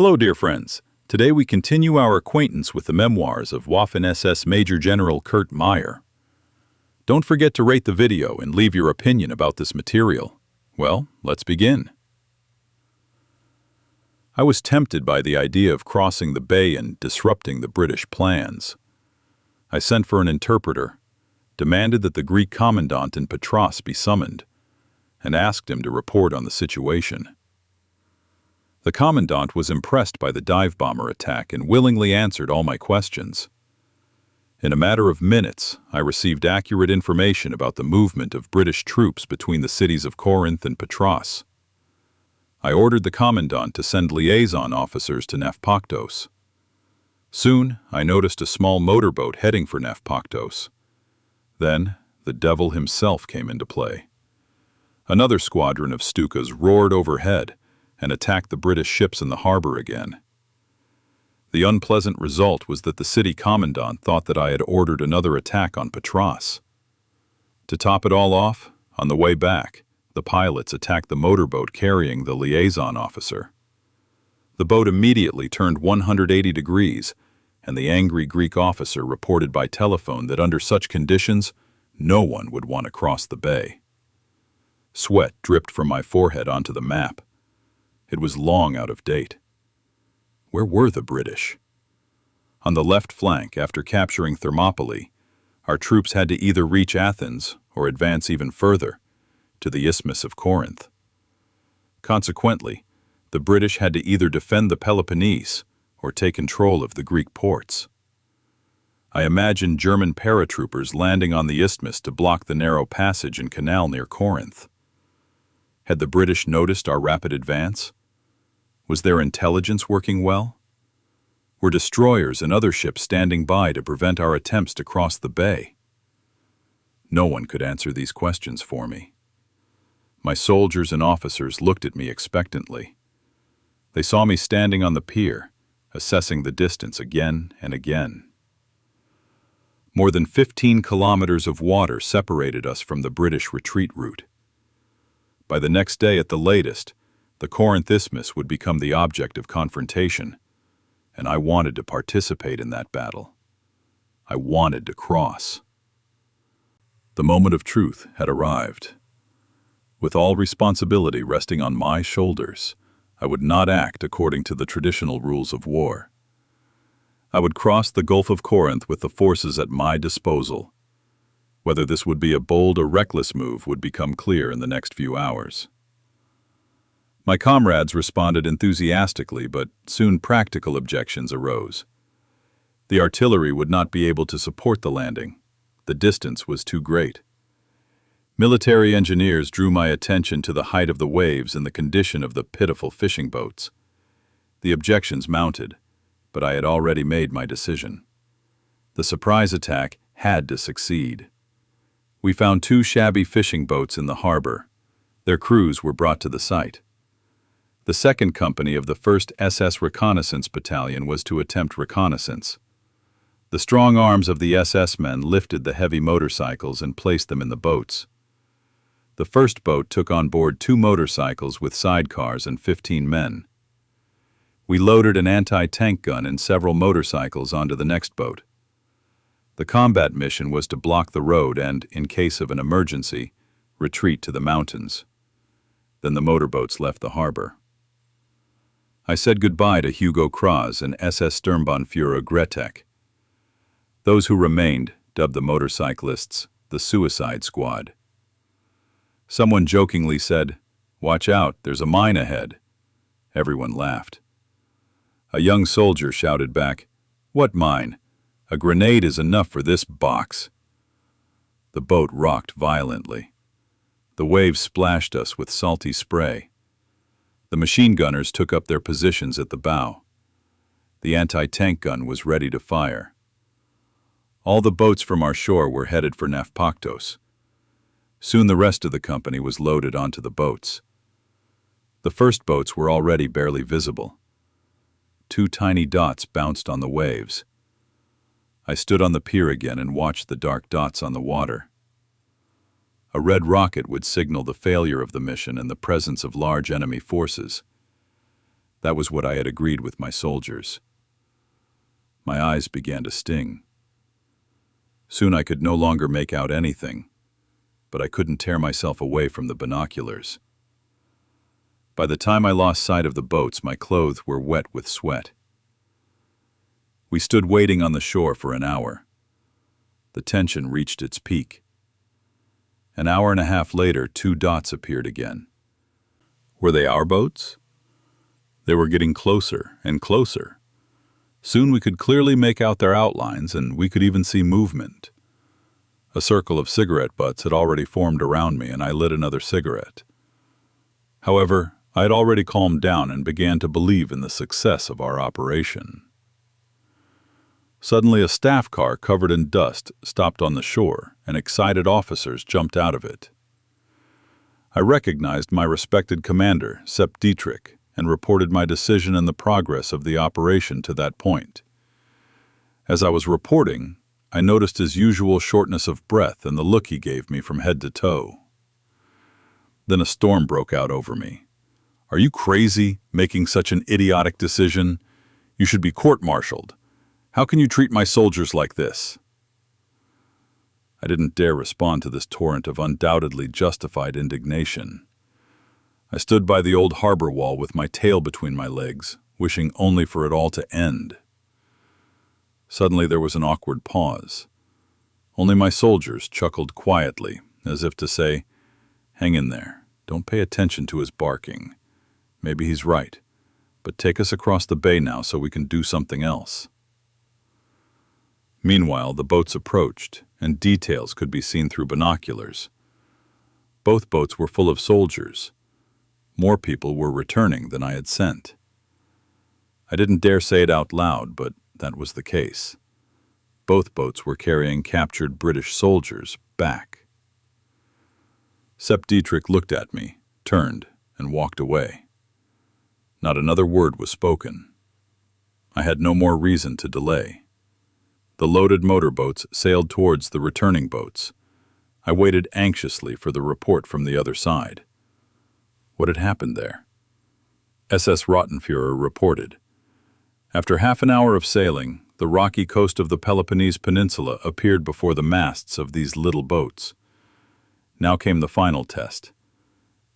Hello, dear friends. Today we continue our acquaintance with the memoirs of Waffen SS Major General Kurt Meyer. Don't forget to rate the video and leave your opinion about this material. Well, let's begin. I was tempted by the idea of crossing the bay and disrupting the British plans. I sent for an interpreter, demanded that the Greek commandant in Patras be summoned, and asked him to report on the situation. The commandant was impressed by the dive bomber attack and willingly answered all my questions. In a matter of minutes, I received accurate information about the movement of British troops between the cities of Corinth and Patras. I ordered the commandant to send liaison officers to Naupaktos. Soon, I noticed a small motorboat heading for Naupaktos. Then, the devil himself came into play. Another squadron of Stukas roared overhead and attacked the British ships in the harbor again. The unpleasant result was that the city commandant thought that I had ordered another attack on Patras. To top it all off, on the way back, the pilots attacked the motorboat carrying the liaison officer. The boat immediately turned 180 degrees, and the angry Greek officer reported by telephone that under such conditions, no one would want to cross the bay. Sweat dripped from my forehead onto the map. It was long out of date. Where were the British? On the left flank, after capturing Thermopylae, our troops had to either reach Athens or advance even further, to the Isthmus of Corinth. Consequently, the British had to either defend the Peloponnese or take control of the Greek ports. I imagined German paratroopers landing on the isthmus to block the narrow passage and canal near Corinth. Had the British noticed our rapid advance? Was their intelligence working well? Were destroyers and other ships standing by to prevent our attempts to cross the bay? No one could answer these questions for me. My soldiers and officers looked at me expectantly. They saw me standing on the pier, assessing the distance again and again. More than 15 kilometers of water separated us from the British retreat route. By the next day at the latest, the Corinth Isthmus would become the object of confrontation, and I wanted to participate in that battle. I wanted to cross. The moment of truth had arrived. With all responsibility resting on my shoulders, I would not act according to the traditional rules of war. I would cross the Gulf of Corinth with the forces at my disposal. Whether this would be a bold or reckless move would become clear in the next few hours. My comrades responded enthusiastically, but soon practical objections arose. The artillery would not be able to support the landing. The distance was too great. Military engineers drew my attention to the height of the waves and the condition of the pitiful fishing boats. The objections mounted, but I had already made my decision. The surprise attack had to succeed. We found 2 shabby fishing boats in the harbor. Their crews were brought to the site. The second company of the 1st SS Reconnaissance Battalion was to attempt reconnaissance. The strong arms of the SS men lifted the heavy motorcycles and placed them in the boats. The first boat took on board 2 motorcycles with sidecars and 15 men. We loaded an anti-tank gun and several motorcycles onto the next boat. The combat mission was to block the road and, in case of an emergency, retreat to the mountains. Then the motorboats left the harbor. I said goodbye to Hugo Kras and SS Sturmbannführer Gretek. Those who remained dubbed the motorcyclists the Suicide Squad. Someone jokingly said, "Watch out, there's a mine ahead." Everyone laughed. A young soldier shouted back, "What mine? A grenade is enough for this box." The boat rocked violently. The waves splashed us with salty spray. The machine gunners took up their positions at the bow. The anti-tank gun was ready to fire. All the boats from our shore were headed for Naupaktos. Soon the rest of the company was loaded onto the boats. The first boats were already barely visible. 2 tiny dots bounced on the waves. I stood on the pier again and watched the dark dots on the water. A red rocket would signal the failure of the mission and the presence of large enemy forces. That was what I had agreed with my soldiers. My eyes began to sting. Soon I could no longer make out anything, but I couldn't tear myself away from the binoculars. By the time I lost sight of the boats, my clothes were wet with sweat. We stood waiting on the shore for an hour. The tension reached its peak. An hour and a half later, 2 dots appeared again. Were they our boats? They were getting closer and closer. Soon we could clearly make out their outlines, and we could even see movement. A circle of cigarette butts had already formed around me, and I lit another cigarette. However, I had already calmed down and began to believe in the success of our operation. Suddenly, a staff car covered in dust stopped on the shore, and excited officers jumped out of it. I recognized my respected commander, Sepp Dietrich, and reported my decision and the progress of the operation to that point. As I was reporting, I noticed his usual shortness of breath and the look he gave me from head to toe. Then a storm broke out over me. "Are you crazy, making such an idiotic decision? You should be court-martialed. How can you treat my soldiers like this?" I didn't dare respond to this torrent of undoubtedly justified indignation. I stood by the old harbor wall with my tail between my legs, wishing only for it all to end. Suddenly there was an awkward pause. Only my soldiers chuckled quietly, as if to say, "Hang in there, don't pay attention to his barking. Maybe he's right, but take us across the bay now so we can do something else." Meanwhile, the boats approached, and details could be seen through binoculars. Both boats were full of soldiers. More people were returning than I had sent. I didn't dare say it out loud, but that was the case. Both boats were carrying captured British soldiers back. Sepp Dietrich looked at me, turned, and walked away. Not another word was spoken. I had no more reason to delay. The loaded motorboats sailed towards the returning boats. I waited anxiously for the report from the other side. What had happened there? SS Rottenführer reported. After half an hour of sailing, the rocky coast of the Peloponnese Peninsula appeared before the masts of these little boats. Now came the final test.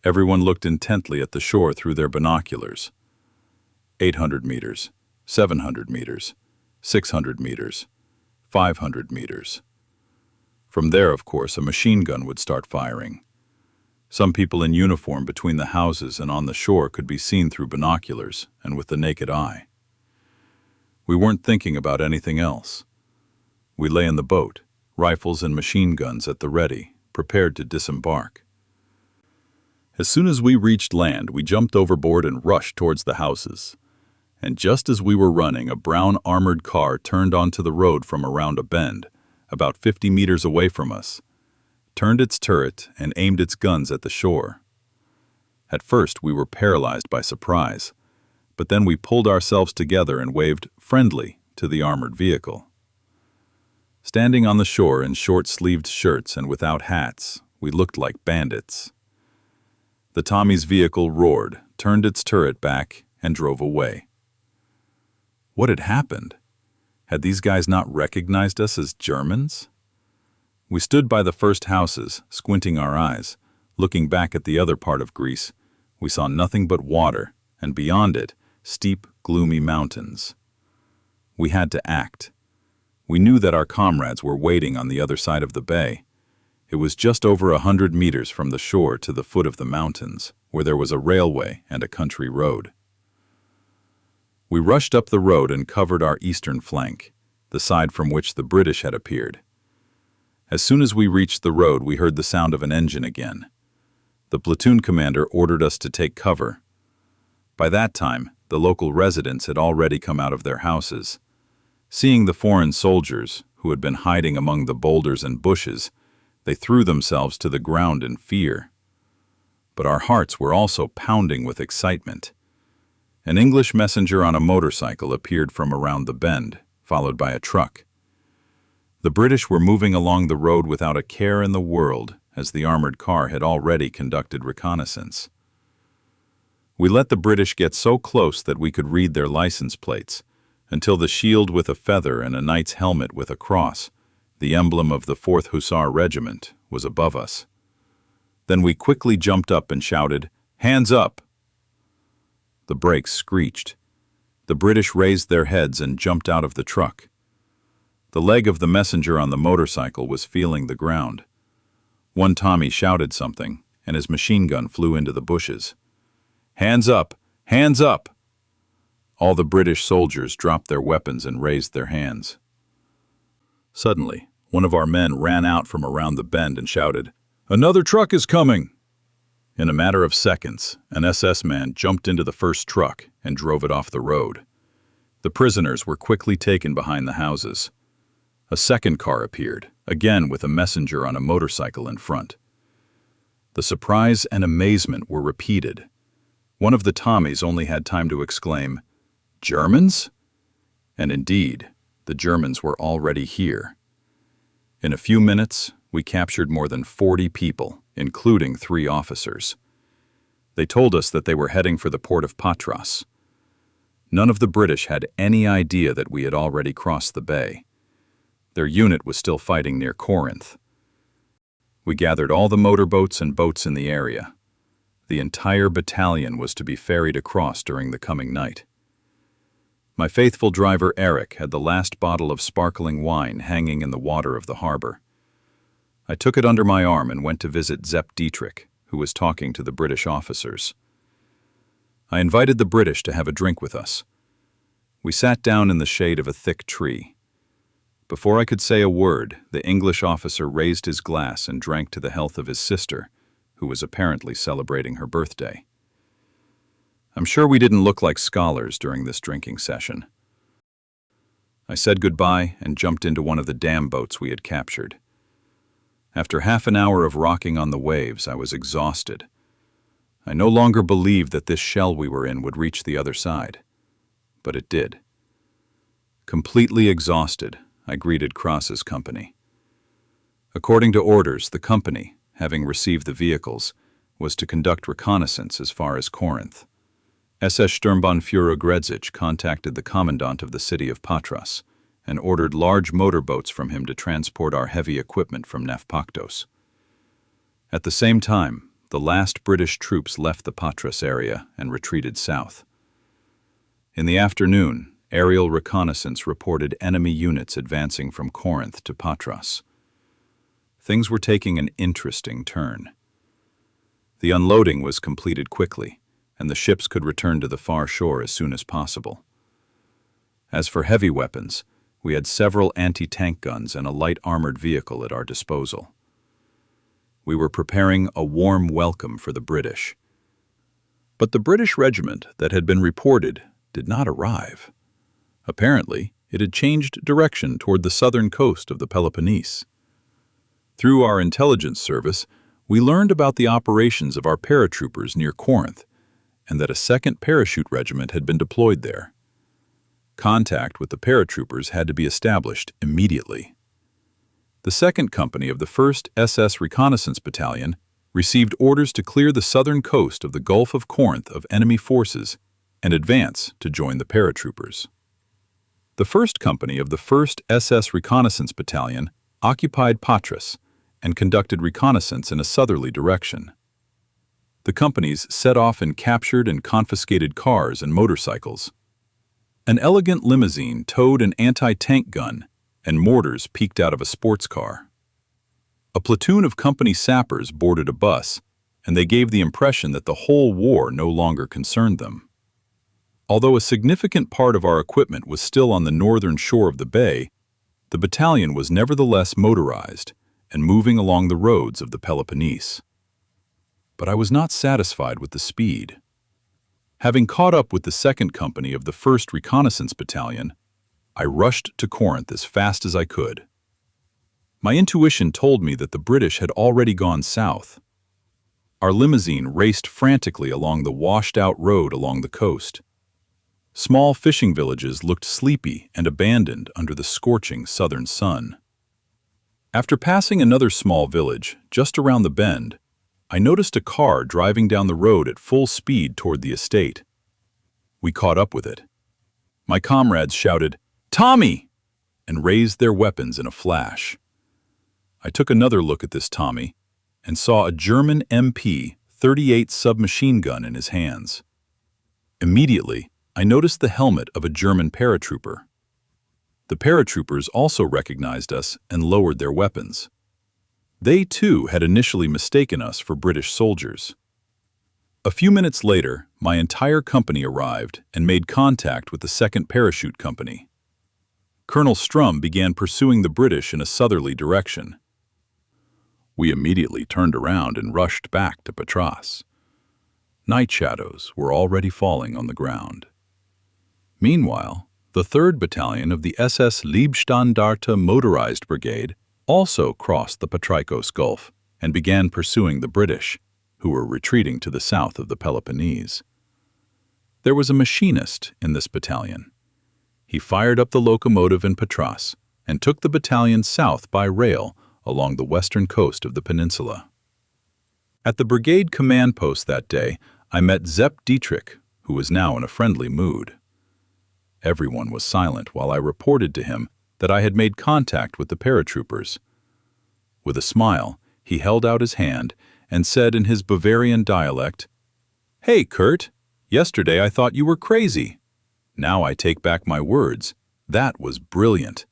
Everyone looked intently at the shore through their binoculars. 800 meters, 700 meters, 600 meters, 500 meters. From there, of course, a machine gun would start firing. Some people in uniform between the houses and on the shore could be seen through binoculars and with the naked eye. We weren't thinking about anything else. We lay in the boat, rifles and machine guns at the ready, prepared to disembark. As soon as we reached land, we jumped overboard and rushed towards the houses. And just as we were running, a brown armored car turned onto the road from around a bend, about 50 meters away from us, turned its turret and aimed its guns at the shore. At first we were paralyzed by surprise, but then we pulled ourselves together and waved "friendly" to the armored vehicle. Standing on the shore in short-sleeved shirts and without hats, we looked like bandits. The Tommy's vehicle roared, turned its turret back, and drove away. What had happened? Had these guys not recognized us as Germans? We stood by the first houses, squinting our eyes. Looking back at the other part of Greece, we saw nothing but water, and beyond it, steep, gloomy mountains. We had to act. We knew that our comrades were waiting on the other side of the bay. It was just over 100 meters from the shore to the foot of the mountains, where there was a railway and a country road. We rushed up the road and covered our eastern flank, the side from which the British had appeared. As soon as we reached the road, we heard the sound of an engine again. The platoon commander ordered us to take cover. By that time, the local residents had already come out of their houses. Seeing the foreign soldiers, who had been hiding among the boulders and bushes, they threw themselves to the ground in fear. But our hearts were also pounding with excitement. An English messenger on a motorcycle appeared from around the bend, followed by a truck. The British were moving along the road without a care in the world, as the armored car had already conducted reconnaissance. We let the British get so close that we could read their license plates, until the shield with a feather and a knight's helmet with a cross, the emblem of the 4th Hussar Regiment, was above us. Then we quickly jumped up and shouted, "Hands up!" The brakes screeched. The British raised their heads and jumped out of the truck. The leg of the messenger on the motorcycle was feeling the ground. One Tommy shouted something, and his machine gun flew into the bushes. "Hands up! Hands up!" All the British soldiers dropped their weapons and raised their hands. Suddenly, one of our men ran out from around the bend and shouted, "Another truck is coming!" In a matter of seconds, an SS man jumped into the first truck and drove it off the road. The prisoners were quickly taken behind the houses. A second car appeared, again with a messenger on a motorcycle in front. The surprise and amazement were repeated. One of the Tommies only had time to exclaim, "Germans?" And indeed, the Germans were already here. In a few minutes, we captured more than 40 people, including 3 officers. They told us that they were heading for the port of Patras. None of the British had any idea that we had already crossed the bay. Their unit was still fighting near Corinth. We gathered all the motorboats and boats in the area. The entire battalion was to be ferried across during the coming night. My faithful driver Eric had the last bottle of sparkling wine hanging in the water of the harbor. I took it under my arm and went to visit Zepp Dietrich, who was talking to the British officers. I invited the British to have a drink with us. We sat down in the shade of a thick tree. Before I could say a word, the English officer raised his glass and drank to the health of his sister, who was apparently celebrating her birthday. I'm sure we didn't look like scholars during this drinking session. I said goodbye and jumped into one of the dam boats we had captured. After half an hour of rocking on the waves, I was exhausted. I no longer believed that this shell we were in would reach the other side. But it did. Completely exhausted, I greeted Cross's company. According to orders, the company, having received the vehicles, was to conduct reconnaissance as far as Corinth. SS Sturmbannführer Gredzich contacted the commandant of the city of Patras and ordered large motorboats from him to transport our heavy equipment from Naupaktos. At the same time, the last British troops left the Patras area and retreated south. In the afternoon, aerial reconnaissance reported enemy units advancing from Corinth to Patras. Things were taking an interesting turn. The unloading was completed quickly, and the ships could return to the far shore as soon as possible. As for heavy weapons, we had several anti-tank guns and a light armored vehicle at our disposal. We were preparing a warm welcome for the British. But the British regiment that had been reported did not arrive. Apparently, it had changed direction toward the southern coast of the Peloponnese. Through our intelligence service, we learned about the operations of our paratroopers near Corinth, and that a second parachute regiment had been deployed there. Contact with the paratroopers had to be established immediately. The 2nd Company of the 1st SS Reconnaissance Battalion received orders to clear the southern coast of the Gulf of Corinth of enemy forces and advance to join the paratroopers. The 1st Company of the 1st SS Reconnaissance Battalion occupied Patras and conducted reconnaissance in a southerly direction. The companies set off in captured and confiscated cars and motorcycles. An elegant limousine towed an anti-tank gun, and mortars peeked out of a sports car. A platoon of company sappers boarded a bus, and they gave the impression that the whole war no longer concerned them. Although a significant part of our equipment was still on the northern shore of the bay, the battalion was nevertheless motorized and moving along the roads of the Peloponnese. But I was not satisfied with the speed. Having caught up with the 2nd Company of the 1st Reconnaissance Battalion, I rushed to Corinth as fast as I could. My intuition told me that the British had already gone south. Our limousine raced frantically along the washed-out road along the coast. Small fishing villages looked sleepy and abandoned under the scorching southern sun. After passing another small village just around the bend, I noticed a car driving down the road at full speed toward the estate. We caught up with it. My comrades shouted, "Tommy!" and raised their weapons in a flash. I took another look at this Tommy and saw a German MP-38 submachine gun in his hands. Immediately, I noticed the helmet of a German paratrooper. The paratroopers also recognized us and lowered their weapons. They, too, had initially mistaken us for British soldiers. A few minutes later, my entire company arrived and made contact with the 2nd Parachute Company. Colonel Strum began pursuing the British in a southerly direction. We immediately turned around and rushed back to Patras. Night shadows were already falling on the ground. Meanwhile, the 3rd Battalion of the SS Leibstandarte Motorized Brigade also crossed the Patrikos Gulf and began pursuing the British, who were retreating to the south of the Peloponnese. There was a machinist in this battalion. He fired up the locomotive in Patras and took the battalion south by rail along the western coast of the peninsula. At the brigade command post that day, I met Zepp Dietrich, who was now in a friendly mood. Everyone was silent while I reported to him that I had made contact with the paratroopers. With a smile, he held out his hand and said in his Bavarian dialect, "Hey, Kurt, yesterday I thought you were crazy. Now I take back my words. That was brilliant.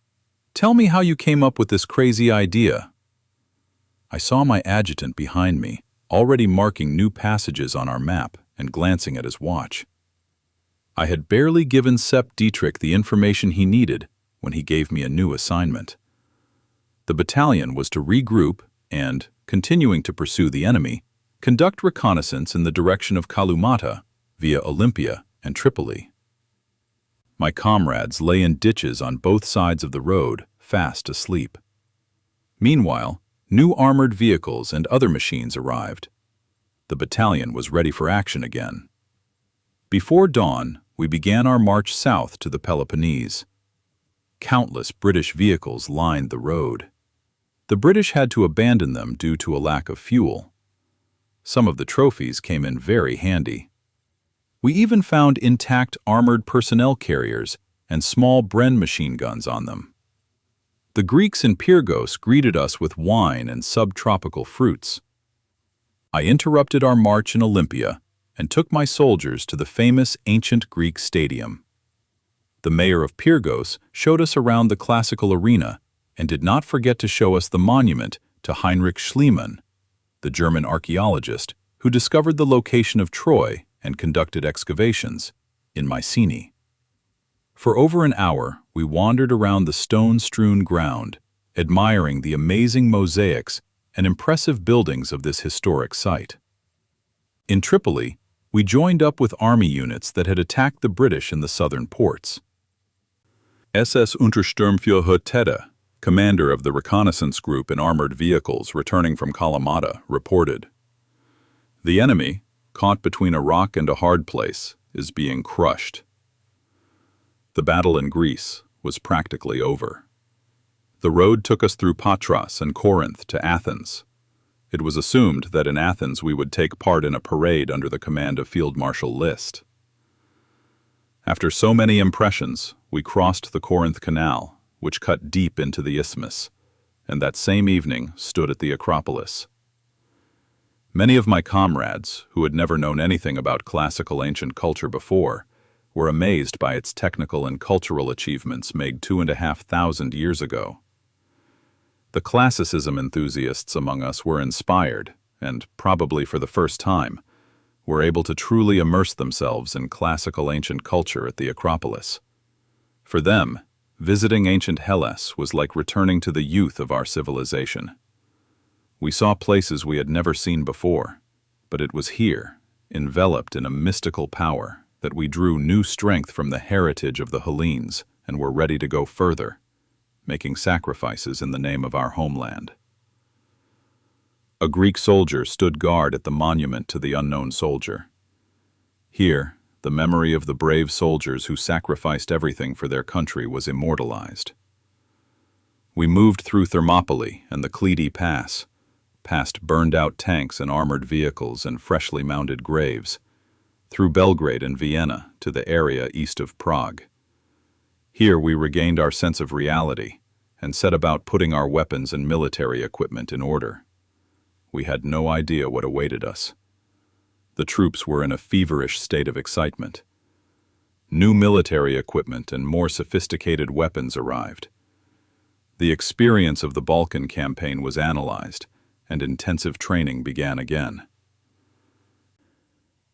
Tell me how you came up with this crazy idea." I saw my adjutant behind me, already marking new passages on our map and glancing at his watch. I had barely given Sepp Dietrich the information he needed when he gave me a new assignment. The battalion was to regroup and, continuing to pursue the enemy, conduct reconnaissance in the direction of Kalamata via Olympia and Tripoli. My comrades lay in ditches on both sides of the road, fast asleep. Meanwhile, new armored vehicles and other machines arrived. The battalion was ready for action again. Before dawn, we began our march south to the Peloponnese. Countless British vehicles lined the road. The British had to abandon them due to a lack of fuel. Some of the trophies came in very handy. We even found intact armored personnel carriers and small Bren machine guns on them. The Greeks in Pyrgos greeted us with wine and subtropical fruits. I interrupted our march in Olympia and took my soldiers to the famous ancient Greek stadium. The mayor of Pyrgos showed us around the classical arena and did not forget to show us the monument to Heinrich Schliemann, the German archaeologist who discovered the location of Troy and conducted excavations in Mycenae. For over an hour, we wandered around the stone-strewn ground, admiring the amazing mosaics and impressive buildings of this historic site. In Tripoli, we joined up with army units that had attacked the British in the southern ports. SS Untersturmführer Tedde, commander of the reconnaissance group in armored vehicles returning from Kalamata, reported, "The enemy, caught between a rock and a hard place, is being crushed." The battle in Greece was practically over. The road took us through Patras and Corinth to Athens. It was assumed that in Athens we would take part in a parade under the command of Field Marshal List. After so many impressions, we crossed the Corinth Canal, which cut deep into the isthmus, and that same evening stood at the Acropolis. Many of my comrades, who had never known anything about classical ancient culture before, were amazed by its technical and cultural achievements made 2,500 years ago. The classicism enthusiasts among us were inspired, and probably for the first time, were able to truly immerse themselves in classical ancient culture at the Acropolis. For them, visiting ancient Hellas was like returning to the youth of our civilization. We saw places we had never seen before, but it was here, enveloped in a mystical power, that we drew new strength from the heritage of the Hellenes and were ready to go further, making sacrifices in the name of our homeland. A Greek soldier stood guard at the monument to the unknown soldier. Here, the memory of the brave soldiers who sacrificed everything for their country was immortalized. We moved through Thermopylae and the Cleti Pass, past burned-out tanks and armored vehicles and freshly mounted graves, through Belgrade and Vienna to the area east of Prague. Here we regained our sense of reality and set about putting our weapons and military equipment in order. We had no idea what awaited us. The troops were in a feverish state of excitement. New military equipment and more sophisticated weapons arrived. The experience of the Balkan campaign was analyzed, and intensive training began again.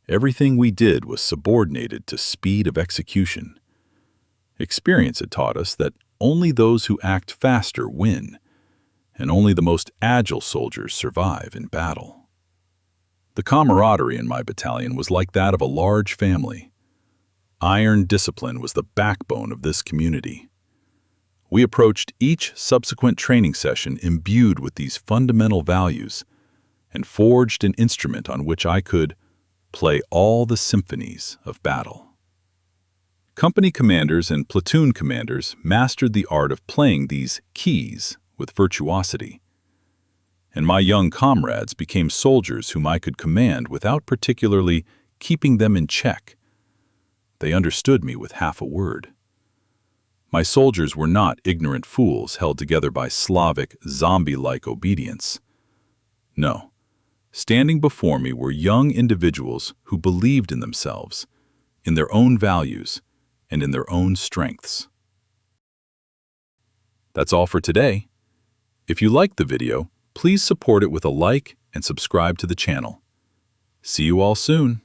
Everything we did was subordinated to speed of execution. Experience had taught us that only those who act faster win, and only the most agile soldiers survive in battle. The camaraderie in my battalion was like that of a large family. Iron discipline was the backbone of this community. We approached each subsequent training session imbued with these fundamental values and forged an instrument on which I could play all the symphonies of battle. Company commanders and platoon commanders mastered the art of playing these keys with virtuosity, and my young comrades became soldiers whom I could command without particularly keeping them in check. They understood me with half a word. My soldiers were not ignorant fools held together by Slavic, zombie-like obedience. No, standing before me were young individuals who believed in themselves, in their own values, and in their own strengths. That's all for today. If you liked the video, please support it with a like and subscribe to the channel. See you all soon.